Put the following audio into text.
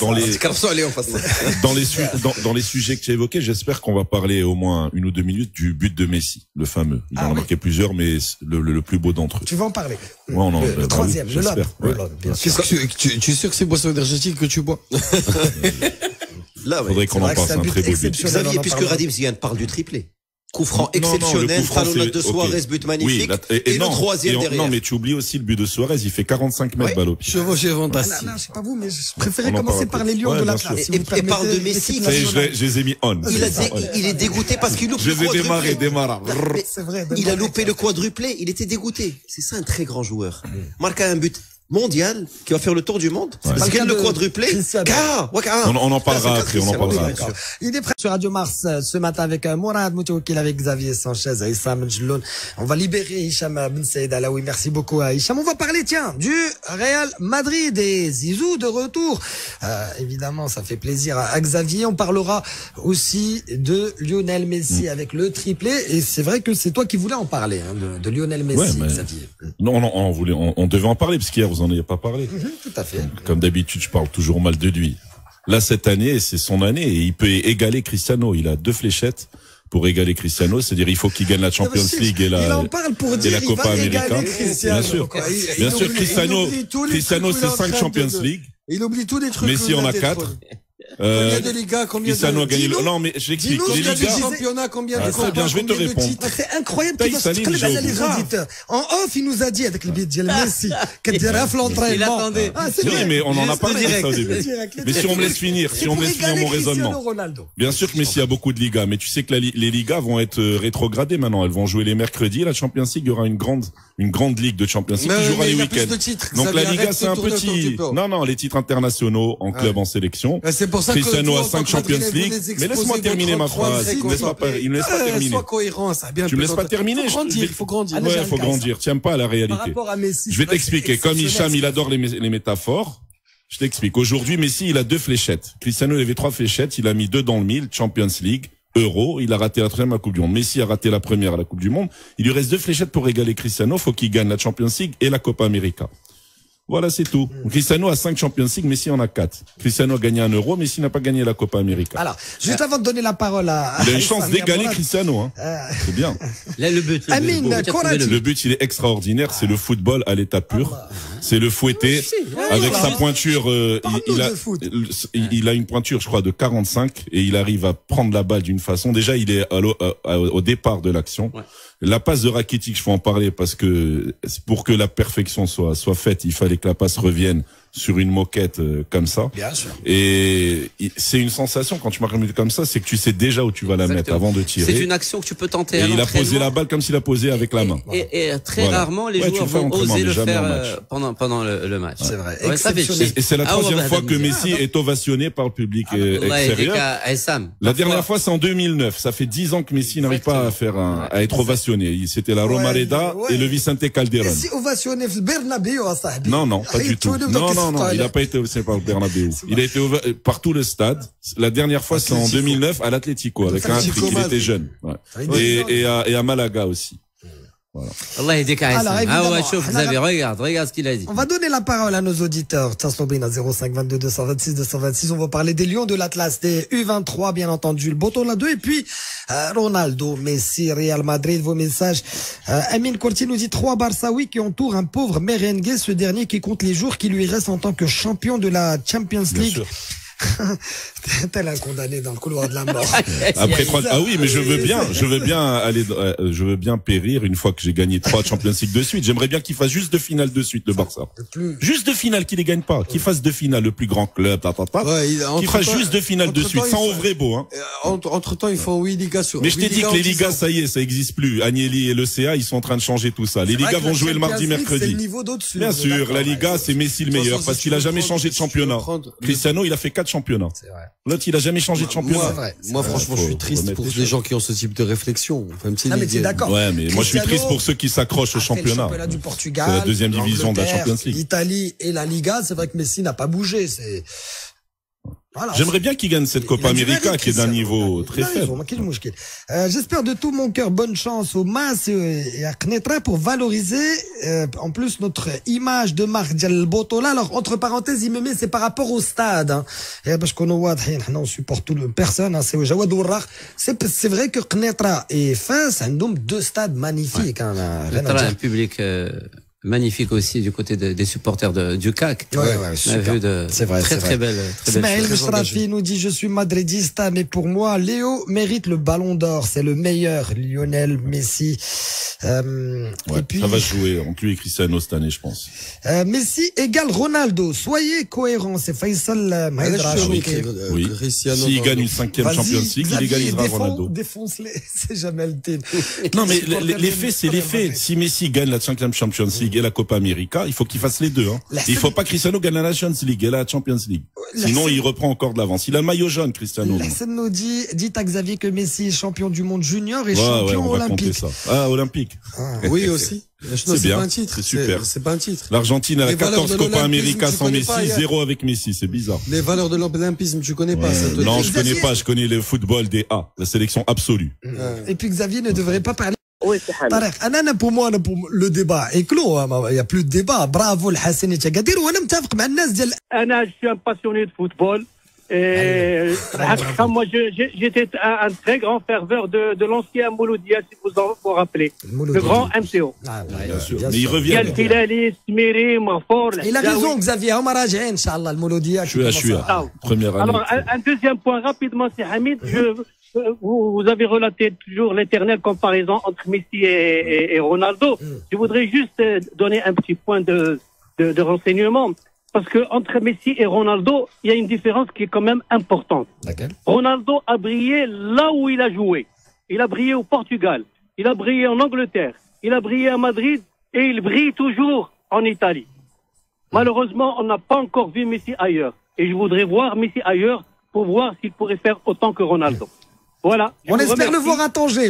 dans les sujets que tu as évoqués, j'espère qu'on va parler au moins 1 ou 2 minutes du but de Messi, le fameux. Il en a marqué plusieurs, mais le plus beau d'entre eux. Tu vas en parler. Ouais, le troisième, le Lone, bien sûr. Tu es sûr que c'est boisson énergétique que tu bois? Là, faudrait qu'on en passe un très beau but. Xavier, puisque Radim Zidane parle du triplé. Coup franc exceptionnel, talonnade de Suarez, but magnifique, et le troisième derrière. Non, mais tu oublies aussi le but de Suarez, il fait 45 mètres balle au pied. Chevauché fantastique. Non, c'est pas vous, mais je préférais commencer par les Lions de l'Atlas. Et parle de Messi. Je les ai mis on. Il est dégoûté parce qu'il loupe le quadruplé. Je les ai démarré. C'est vrai. Il a loupé le quadruplé, il était dégoûté. C'est ça un très grand joueur. Marque un but mondial qui va faire le tour du monde. Parce qu'il le quadruplé. On en parlera après, Il est prêt sur Radio Mars ce matin avec Mourad Moutouakil, avec Xavier Sanchez, Issam Njloun. On va libérer Hicham Ben Saïd Alaoui. Merci beaucoup à Hicham. On va parler, tiens, du Real Madrid et Zizou de retour. Évidemment, ça fait plaisir à Xavier. On parlera aussi de Lionel Messi avec le triplé. Et c'est vrai que c'est toi qui voulais en parler, hein, de Lionel Messi, Xavier. Non, on devait en parler parce qu'hier vous en avez pas parlé. Tout à fait. Comme d'habitude, je parle toujours mal de lui. Là, cette année, c'est son année et il peut égaler Cristiano. Il a 2 fléchettes pour égaler Cristiano. C'est-à-dire, il faut qu'il gagne la Champions League et la Copa América. Bien sûr. Bien sûr, Cristiano, c'est 5 Champions League. Il oublie tous les trucs. Messi en a 4. Combien de Ligas, combien Cristiano a gagné non, mais j'explique. Les Ligas, championnat, combien de Très bien, je vais te répondre. C'est incroyable qu'il va se les auditeurs. En off, il nous a dit, avec le billet de Messi, qu'il dirait l'entraînement. Oui, mais on en a parlé de ça au début. Mais si on me laisse finir, mon raisonnement. Bien sûr que Messi a beaucoup de Ligas, mais tu sais que les Ligas vont être rétrogradées maintenant. Elles vont jouer les mercredis. La Champions League, il y aura une grande ligue de Champions League qui jouera les week-ends. Donc la Liga, c'est un petit, non, les titres internationaux en club, en sélection. Cristiano a 5 Champions League. Mais laisse-moi terminer ma phrase. Il me laisse pas terminer. Sois cohérent, ça a bien. Tu me laisses pas terminer. Il faut grandir. Ouais, il faut grandir. Tu n'aimes pas la réalité. Je vais t'expliquer. Comme Hicham, il adore les métaphores. Je t'explique. Aujourd'hui, Messi, il a 2 fléchettes. Cristiano, il avait 3 fléchettes. Il a mis 2 dans le mille. Champions League, Euro. Il a raté la 3e à la Coupe du Monde. Messi a raté la première à la Coupe du Monde. Il lui reste 2 fléchettes pour égaler Cristiano. Faut qu'il gagne la Champions League et la Copa América. Voilà, c'est tout. Cristiano a 5 Champions League, Messi en a 4. Cristiano a gagné 1 Euro, Messi n'a pas gagné la Copa América. Alors, juste avant de donner la parole à... Il a une chance d'égaler Cristiano, hein. C'est bien. Là, le but. Le but, il est extraordinaire. C'est le football à l'état pur. C'est le fouetté. Avec sa pointure, il a une pointure, je crois, de 45 et il arrive à prendre la balle d'une façon. Déjà, il est au départ de l'action. Ouais. La passe de Rakitic, je faut en parler parce que pour que la perfection soit faite, il fallait que la passe revienne sur une moquette comme ça. Bien sûr. Et c'est une sensation quand tu marques un but comme ça, c'est que tu sais déjà où tu vas la mettre avant de tirer. C'est une action que tu peux tenter. Et il a posé la balle comme s'il a posé avec la main. Et très rarement les joueurs vont oser le faire pendant le match. C'est vrai. Et c'est la 3e fois que Messi est ovationné par le public extérieur. La dernière fois, c'est en 2009. Ça fait 10 ans que Messi n'arrive pas à être ovationné. C'était la Romareda et le Vicente Calderón. Et si ovationné le Bernabéu, non, pas du tout. Non, il n'a pas été ovationné par le Bernabéu. Il a été par tout le stade. La dernière fois, c'est en 2009 à l'Atlético avec un trick. Il était jeune. Ouais. Et à Malaga aussi. Voilà. Allah يهديك عيسى. شوف Xavier, regarde ce qu'il a dit. On va donner la parole à nos auditeurs. 05 22 226 226. On va parler des Lions de l'Atlas, des U23 bien entendu, le Botola 2 et puis Ronaldo, Messi, Real Madrid. Vos messages. Amine Courti nous dit 3 Barçaouis qui entourent un pauvre merengue, ce dernier qui compte les jours qui lui restent en tant que champion de la Champions League. Tel un condamné dans le couloir de la mort. Après 3, oui, mais je veux bien périr une fois que j'ai gagné 3 Champions League de suite. J'aimerais bien qu'il fasse juste 2 finales de suite, le Barça. Juste 2 finales, qu'il les gagne pas. Qu'il fasse 2 finales, le plus grand club, qu'il fasse juste 2 finales de suite, sans ouvrir beau, hein. Entre temps, ils font 8 Ligas sur. Mais je t'ai dit que les Ligas, ça y est, ça existe plus. Agnelli et le CA, ils sont en train de changer tout ça. Les Ligas vont jouer le mardi, mercredi. Bien sûr, la Liga, c'est Messi le meilleur, parce qu'il a jamais changé de championnat. Cristiano, il a fait 4 championnats. L'autre, il a jamais changé de championnat. Moi, franchement, je suis triste pour les gens qui ont ce type de réflexion. Enfin, mais t'es d'accord. Ouais, mais moi, je suis triste pour ceux qui s'accrochent au championnat. Le championnat du Portugal. C'est la 2e division de la Champions League. L'Italie et la Liga, c'est vrai que Messi n'a pas bougé. Voilà. J'aimerais bien qu'il gagne cette Copa América qui est d'un niveau très faible. J'espère de tout mon cœur bonne chance au Mas et à Knetra pour valoriser en plus notre image de marque Dial Botola. Alors entre parenthèses, il me met c'est par rapport au stade. Hein. Et parce qu'on on supporte tout le personne. Hein, c'est au Jawad Ourrah. C'est vrai que Knetra et Fès ont deux stades magnifiques. Ouais. Hein, un public. Magnifique aussi du côté des supporters du CAC. Ouais, on a vu de très belles Ismaël Mishrafi nous dit je suis madridista mais pour moi Léo mérite le ballon d'or, c'est le meilleur. Lionel Messi. Et puis, ça va jouer entre lui et Cristiano cette année, je pense. Messi égale Ronaldo. Soyez cohérents. C'est Faisal oui. S'il gagne une 5e Champions League, il égalisera Ronaldo. Défonce-les. C'est jamais le team. Non, mais les faits, c'est les faits. Si Messi gagne la 5e Champions League et la Copa América, il faut qu'il fasse les deux. Hein. Il faut pas que Cristiano gagne la Nations League et la Champions League. Sinon, il reprend encore de l'avance. Il a le maillot jaune, Cristiano. Personne nous dit à Xavier que Messi est champion du monde junior et champion olympique. Ça. Ah, olympique. Oui, aussi. C'est bien. Pas un titre. C'est super. C'est pas un titre. L'Argentine a 14 Copa América sans Messi, 0 avec Messi. C'est bizarre. Les valeurs de l'olympisme, tu connais pas. Non, je connais pas. Je connais le football des A, la sélection absolue. Et puis Xavier ne devrait pas parler. طارق انا le débat est clos, il y a plus de débat. Bravo الحسني تقدير وانا متفق مع الناس ديال انا je suis un passionné de football et moi j'étais un très grand ferveur de l'ancien Mouloudia, si vous vous rappelez, le grand MCO. Bien sûr. Mais il revient. Il a raison Xavier, هم راجعين ان شاء الله المولودية. Je suis première année. Alors un deuxième point rapidement, c'est Hamid, vous avez relaté toujours l'éternelle comparaison entre Messi et Ronaldo. Je voudrais juste donner un petit point de renseignement. Parce que entre Messi et Ronaldo, il y a une différence qui est quand même importante. Laquelle? Ronaldo a brillé là où il a joué. Il a brillé au Portugal. Il a brillé en Angleterre. Il a brillé à Madrid. Et il brille toujours en Italie. Malheureusement, on n'a pas encore vu Messi ailleurs. Et je voudrais voir Messi ailleurs pour voir s'il pourrait faire autant que Ronaldo. Voilà. On espère le voir à Tanger.